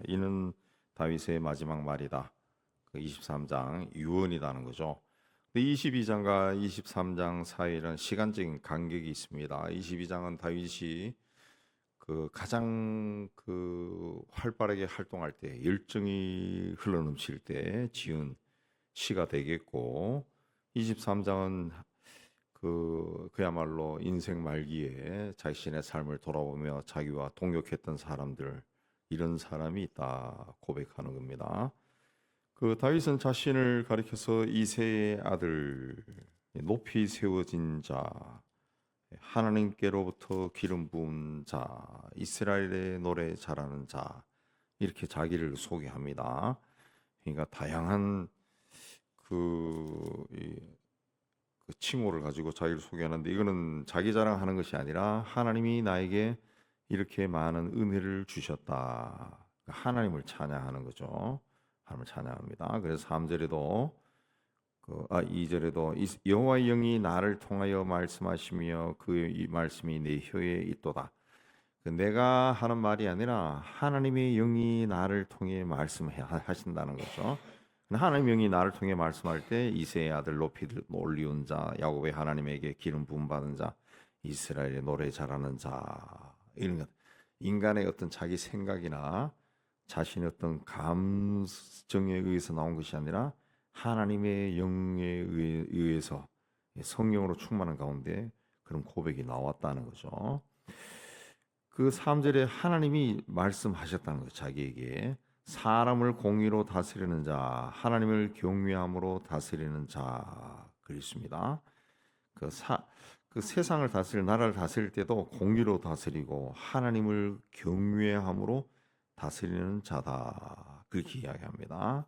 이는 다윗의 마지막 말이다. 그 23장 유언이라는 거죠. 22장과 23장 사이에는 시간적인 간격이 있습니다. 22장은 다윗이 그 가장 활발하게 활동할 때, 열정이 흘러넘칠 때 지은 시가 되겠고, 23장은 그야말로 인생 말기에 자신의 삶을 돌아보며 자기와 동역했던 사람들, 이런 사람이 있다 고백하는 겁니다. 다윗은 자신을 가리켜서 이새의 아들, 높이 세워진 자, 하나님께로부터 기름 부은 자, 이스라엘의 노래 잘하는 자, 이렇게 자기를 소개합니다. 그러니까 다양한 그 칭호를 가지고 자기를 소개하는데, 이거는 자기 자랑하는 것이 아니라 하나님이 나에게 이렇게 많은 은혜를 주셨다. 하나님을 찬양하는 거죠. 하나님을 찬양합니다. 그래서 3절에도 2절에도 여호와의 영이 나를 통하여 말씀하시며 이 말씀이 내 혀에 있도다. 내가 하는 말이 아니라 하나님의 영이 나를 통해 말씀하신다는 거죠. 하나님의 영이 나를 통해 말씀할 때 이새의 아들 높이 올리운 자, 야곱의 하나님에게 기름 부음 받은 자, 이스라엘의 노래 잘하는 자, 이런 것. 인간의 어떤 자기 생각이나 자신의 어떤 감정에 의해서 나온 것이 아니라 하나님의 영에 의해서 성령으로 충만한 가운데 그런 고백이 나왔다는 거죠. 3절에 하나님이 말씀하셨다는 거죠. 자기에게 사람을 공의로 다스리는 자, 하나님을 경외함으로 다스리는 자, 그렇습니다. 세상을 다스릴, 나라를 다스릴 때도 공의로 다스리고 하나님을 경외함으로 다스리는 자다, 그렇게 이야기합니다.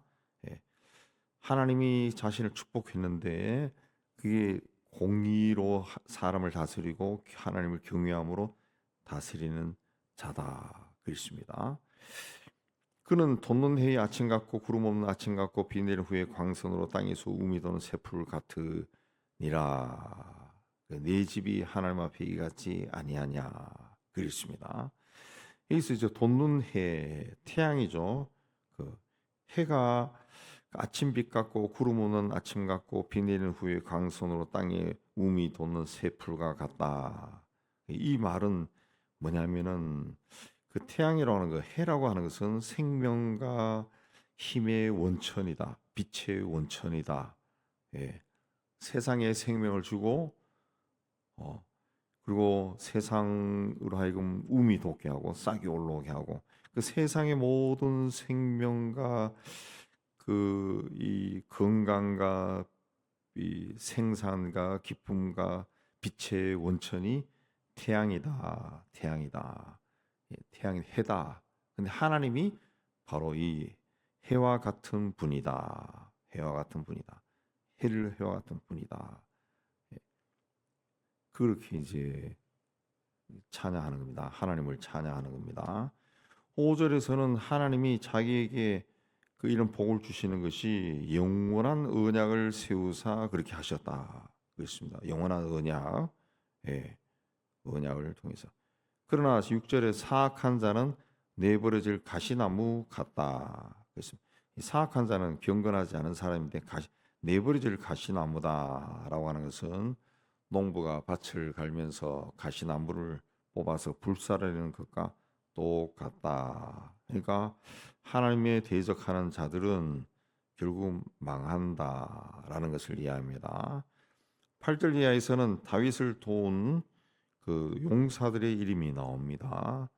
예. 하나님이 자신을 축복했는데 그게 공의로 사람을 다스리고 하나님을 경외함으로 다스리는 자다, 그렇습니다. 그는 돋는 해의 아침 같고 구름 없는 아침 같고 비 내린 후에 광선으로 땅에서 우미 도는 새풀 같으니라. 내 집이 하나님 앞에 이같지 아니하냐, 그랬습니다. 여기서 이제 돋는 해, 태양이죠. 해가 아침빛 같고 구름 오는 아침 같고 비 내리는 후에 광선으로 땅에 우미 돋는 새풀과 같다. 이 말은 뭐냐면은 태양이라고 하는 거, 해라고 하는 것은 생명과 힘의 원천이다, 빛의 원천이다. 예. 세상에 생명을 주고 그리고 세상으로 하여금 우미 돋게 하고 싹이 올라오게 하고, 세상의 모든 생명과 이 건강과 이 생산과 기쁨과 빛의 원천이 태양이다. 태양이다. 태양이 해다. 근데 하나님이 바로 이 해와 같은 분이다. 해와 같은 분이다. 해와 같은 분이다. 그렇게 이제 찬양하는 겁니다. 하나님을 찬양하는 겁니다. 5절에서는 하나님이 자기에게 이런 복을 주시는 것이 영원한 언약을 세우사 그렇게 하셨다, 그렇습니다. 영원한 언약, 언약을 통해서. 그러나 6절에 사악한 자는 내버려질 가시나무 같다, 그렇습니다. 사악한 자는 경건하지 않은 사람인데 내버려질 가시나무다라고 하는 것은 농부가 밭을 갈면서 가시나무를 뽑아서 불사르는 것과 똑같다. 그러니까 하나님의 대적하는 자들은 결국 망한다라는 것을 이해합니다. 8절 이하에서는 다윗을 도운 용사들의 이름이 나옵니다.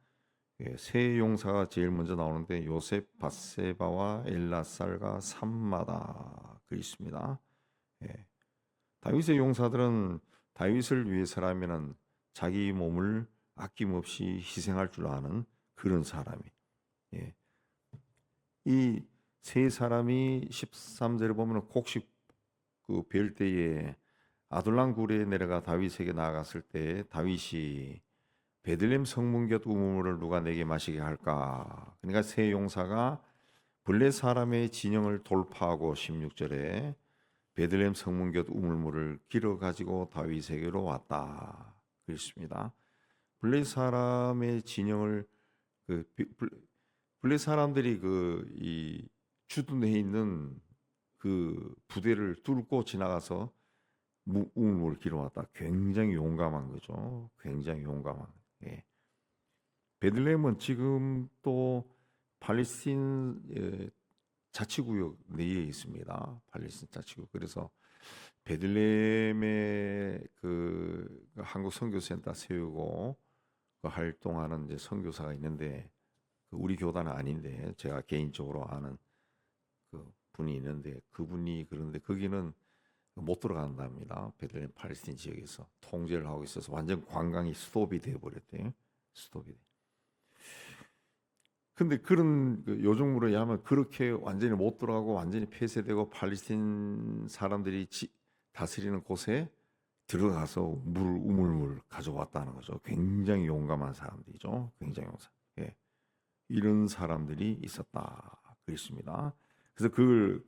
세 용사가 제일 먼저 나오는데 요셉, 밧세바와 엘라살과 삼마다 그렇습니다. 다윗의 용사들은 다윗을 위해서라면 자기 몸을 아낌없이 희생할 줄 아는 그런 사람이. 이 세 사람이 13절에 보면 곡식 벨 때에 아둘람 굴에 내려가 다윗에게 나아갔을 때 다윗이 베들레헴 성문곁 우물을 누가 내게 마시게 할까? 그러니까 세 용사가 블레 사람의 진영을 돌파하고 16절에 베들레헴 성문곁 우물물을 길어 가지고 다윗에게로 왔다, 그랬습니다. 블레 사람의 진영을 블레 사람들이 그 이 주둔해 있는 그 부대를 뚫고 지나가서 우물을 길어왔다. 굉장히 용감한 거죠. 굉장히 용감한. 예. 베들레헴은 지금 또 팔레스틴 자치구역 내에 있습니다. 팔레스틴 자치구역. 그래서 베들레헴에 그 한국 선교센터 세우고 그 활동하는 이제 선교사가 있는데 그 우리 교단은 아닌데 제가 개인적으로 아는 그 분이 있는데 그분이 그런데 거기는 못 들어간답니다. 베들레헴 팔레스틴 지역에서 통제를 하고 있어서 완전 관광이 스톱이 돼 버렸대요. 스톱이. 근데 그런 그 요즘으로 하면 그렇게 완전히 못 들어가고 완전히 폐쇄되고 팔레스틴 사람들이 다스리는 곳에 들어가서 우물물 가져왔다는 거죠. 굉장히 용감한 사람들이죠. 굉장히 용감. 예. 이런 사람들이 있었다. 그랬습니다. 그래서 그걸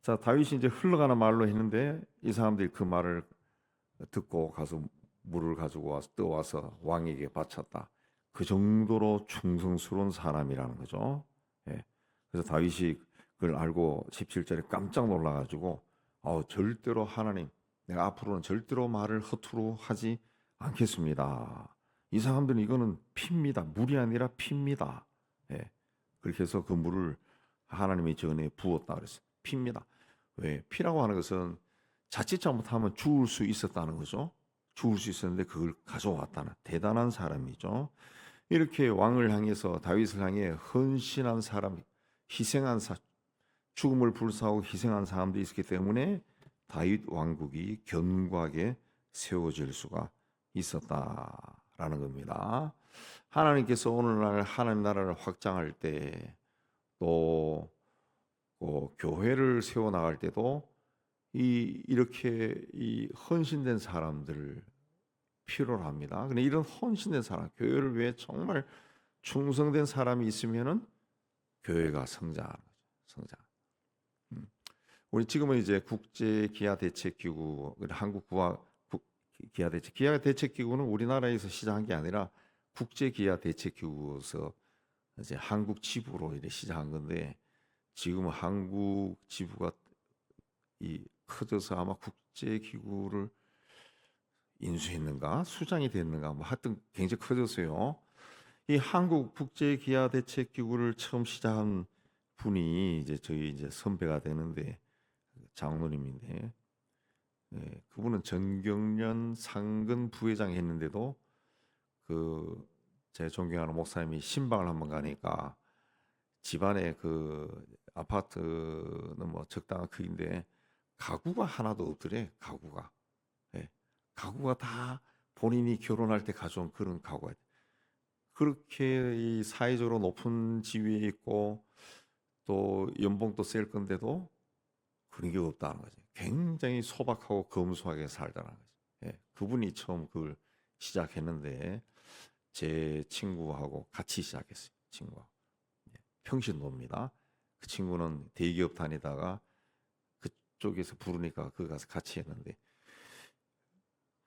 자, 다윗이 이제 흘러가는 말로 했는데 이 사람들이 그 말을 듣고 가서 물을 가지고 와서 떠와서 왕에게 바쳤다. 그 정도로 충성스러운 사람이라는 거죠. 예. 그래서 다윗이 그걸 알고 17절에 깜짝 놀라가지고 절대로 하나님 내가 앞으로는 절대로 말을 허투루 하지 않겠습니다. 이 사람들은 이거는 피입니다. 물이 아니라 피입니다. 예. 그렇게 해서 그 물을 하나님의 전에 부었다 그랬어요. 피입니다. 왜? 피라고 하는 것은 자칫 잘못하면 죽을 수 있었다는 거죠. 죽을 수 있었는데 그걸 가져왔다는 대단한 사람이죠. 이렇게 왕을 향해서 다윗을 향해 헌신한 사람, 희생한 죽음을 불사하고 희생한 사람들이 있었기 때문에 다윗 왕국이 견고하게 세워질 수가 있었다라는 겁니다. 하나님께서 오늘날 하나님 나라를 확장할 때 또 교회를 세워 나갈 때도 이렇게 헌신된 사람들을 필요로 합니다. 근데 이런 헌신된 사람, 교회를 위해 정말 충성된 사람이 있으면은 교회가 성장하는 거죠. 성장. 우리 지금은 이제 국제 기아 대책 기구, 한국 기아 대책 기구는 우리나라에서 시작한 게 아니라 국제 기아 대책 기구에서 이제 한국 지부로 이제 시작한 건데 지금 한국 지부가 커져서 아마 국제 기구를 인수했는가 수장이 됐는가 뭐 하여튼 굉장히 커졌어요. 이 한국 국제 기아 대책 기구를 처음 시작한 분이 이제 저희 이제 선배가 되는데 장로님인데 그분은 전경련 상근 부회장 했는데도 제 존경하는 목사님이 신방을 한번 가니까 집안에 그 아파트는 뭐 적당한 크기인데 가구가 하나도 없더래. 가구가. 예. 가구가 다 본인이 결혼할 때 가져온 그런 가구가. 그렇게 이 사회적으로 높은 지위에 있고 또 연봉도 셀 건데도 그런 게 없다는 거지. 굉장히 소박하고 검소하게 살다는 거지. 예. 그분이 처음 그걸 시작했는데 제 친구하고 같이 시작했어요. 친구하고. 평신도입니다. 그 친구는 대기업 다니다가 그쪽에서 부르니까 그 가서 같이 했는데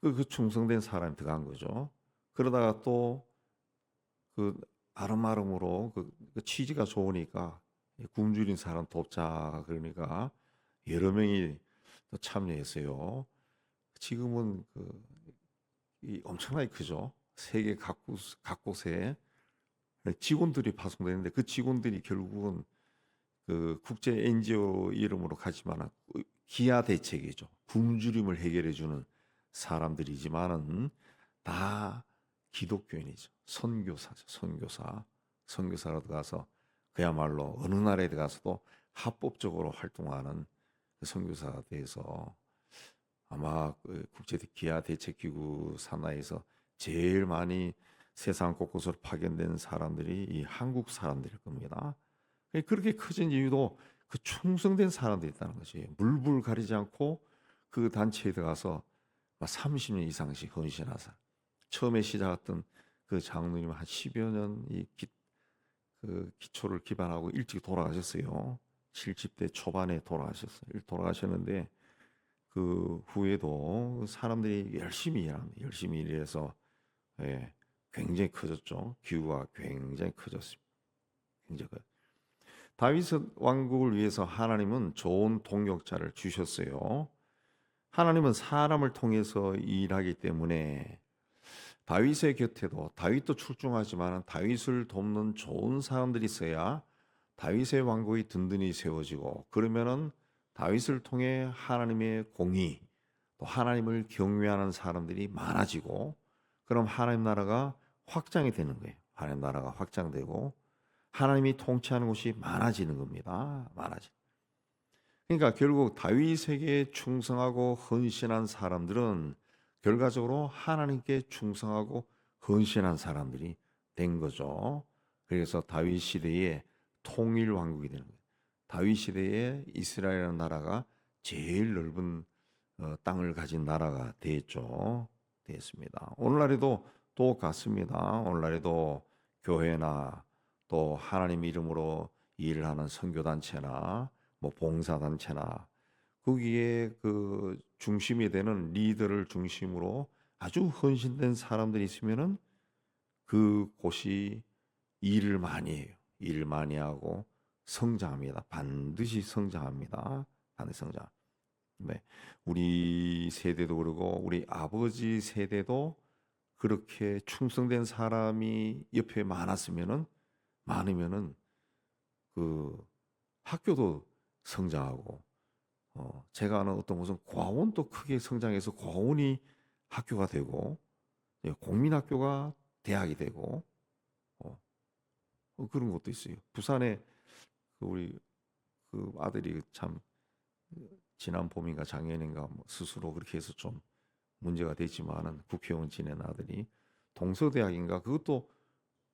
그 충성된 사람이 들어간 거죠. 그러다가 또 그 아름아름으로 그 취지가 좋으니까 굶주린 사람 돕자 그러니까 여러 명이 또 참여했어요. 지금은 엄청나게 크죠. 세계 각곳에 직원들이 파송되는데 그 직원들이 결국은 그 국제 NGO 이름으로 가지만 기아 대책이죠. 굶주림을 해결해 주는 사람들이지만은 다 기독교인이죠. 선교사죠. 선교사로 들어가서 그야말로 어느 나라에 들어가서도 합법적으로 활동하는 선교사에 대해서 아마 국제 기아 대책 기구 산하에서 제일 많이 세상 곳곳으로 파견된 사람들이 이 한국 사람들일 겁니다. 그렇게 커진 이유도 그 충성된 사람들이 있다는 것이 물불 가리지 않고 그 단체에 들어가서 30년 이상씩 헌신하사 처음에 시작했던 그 장로님 한 10여 년 그 기초를 기반하고 일찍 돌아가셨어요. 70대 초반에 돌아가셨는데 그 후에도 사람들이 열심히 일합니다. 열심히 일해서 굉장히 커졌죠. 기후가 굉장히 커졌습니다. 행적을. 다윗 왕국을 위해서 하나님은 좋은 동역자를 주셨어요. 하나님은 사람을 통해서 일하기 때문에 다윗의 곁에도 다윗도 출중하지만 다윗을 돕는 좋은 사람들이 있어야 다윗의 왕국이 든든히 세워지고 그러면은 다윗을 통해 하나님의 공의 또 하나님을 경외하는 사람들이 많아지고 그럼 하나님 나라가 확장이 되는 거예요. 하나님 나라가 확장되고 하나님이 통치하는 곳이 많아지는 겁니다. 많아지. 그러니까 결국 다윗에게 충성하고 헌신한 사람들은 결과적으로 하나님께 충성하고 헌신한 사람들이 된 거죠. 그래서 다윗 시대의 통일 왕국이 되는 거예요. 다윗 시대에 이스라엘이라는 나라가 제일 넓은 땅을 가진 나라가 됐죠. 됐습니다. 오늘날에도 똑같습니다. 오늘날에도 교회나 또 하나님 이름으로 일을 하는 선교단체나 뭐 봉사단체나 거기에 그 중심이 되는 리더를 중심으로 아주 헌신된 사람들이 있으면은 그 곳이 일을 많이 해요. 일을 많이 하고 성장합니다. 반드시 성장합니다. 반드시 성장. 네. 우리 세대도 그러고 우리 아버지 세대도 그렇게 충성된 사람이 옆에 많으면은 그 학교도 성장하고 제가 아는 어떤 무슨 고아원도 크게 성장해서 고아원이 학교가 되고 공민학교가 대학이 되고 그런 것도 있어요. 부산에 우리 그 아들이 참 지난 봄인가 작년인가 뭐 스스로 그렇게 해서 좀 문제가 됐지만은 국회의원 지낸 아들이 동서대학인가 그것도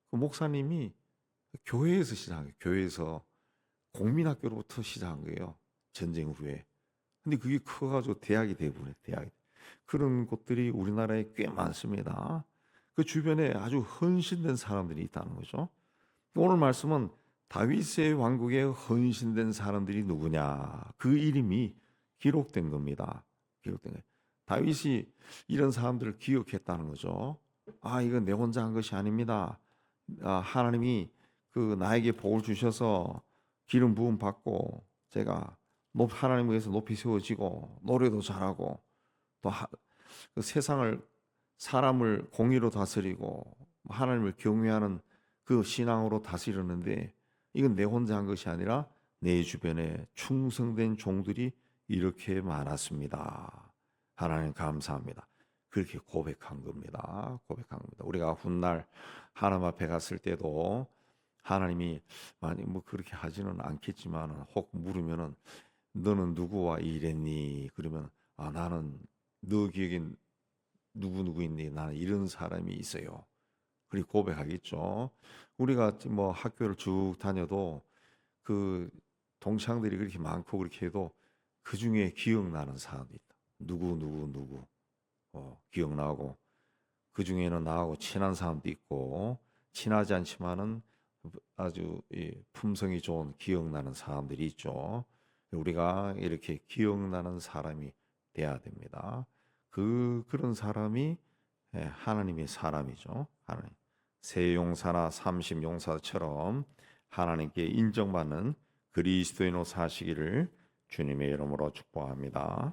그 목사님이 교회에서 시작한 거예요. 교회에서 공민학교로부터 시작한 거예요. 전쟁 후에. 근데 그게 커가지고 대학이 되버려. 대학이. 그런 곳들이 우리나라에 꽤 많습니다. 그 주변에 아주 헌신된 사람들이 있다는 거죠. 오늘 말씀은 다윗의 왕국에 헌신된 사람들이 누구냐. 그 이름이 기록된 겁니다. 기록된 거예요. 다윗이 이런 사람들을 기억했다는 거죠. 이건 내 혼자 한 것이 아닙니다. 하나님이 그 나에게 복을 주셔서 기름 부음 받고 제가 하나님을 위해서 높이 세워지고 노래도 잘하고 또 그 세상을 사람을 공의로 다스리고 하나님을 경외하는 그 신앙으로 다스리는데 이건 내 혼자 한 것이 아니라 내 주변에 충성된 종들이 이렇게 많았습니다. 하나님 감사합니다. 그렇게 고백한 겁니다. 고백한 겁니다. 우리가 훗날 하나님 앞에 갔을 때도 하나님이 많이 뭐 그렇게 하지는 않겠지만 혹 물으면은 너는 누구와 일했니? 그러면 나는 너 기억에 누구 있니? 나는 이런 사람이 있어요. 그리고 고백하겠죠. 우리가 뭐 학교를 쭉 다녀도 그 동창들이 그렇게 많고 그렇게 해도 그 중에 기억나는 사람이 있다. 누구 기억나고 그 중에는 나하고 친한 사람도 있고 친하지 않지만은 아주 품성이 좋은 기억나는 사람들이 있죠. 우리가 이렇게 기억나는 사람이 돼야 됩니다. 그런 사람이 하나님의 사람이죠. 하나님. 세용사나 삼십용사처럼 하나님께 인정받는 그리스도인으로 사시기를 주님의 이름으로 축복합니다.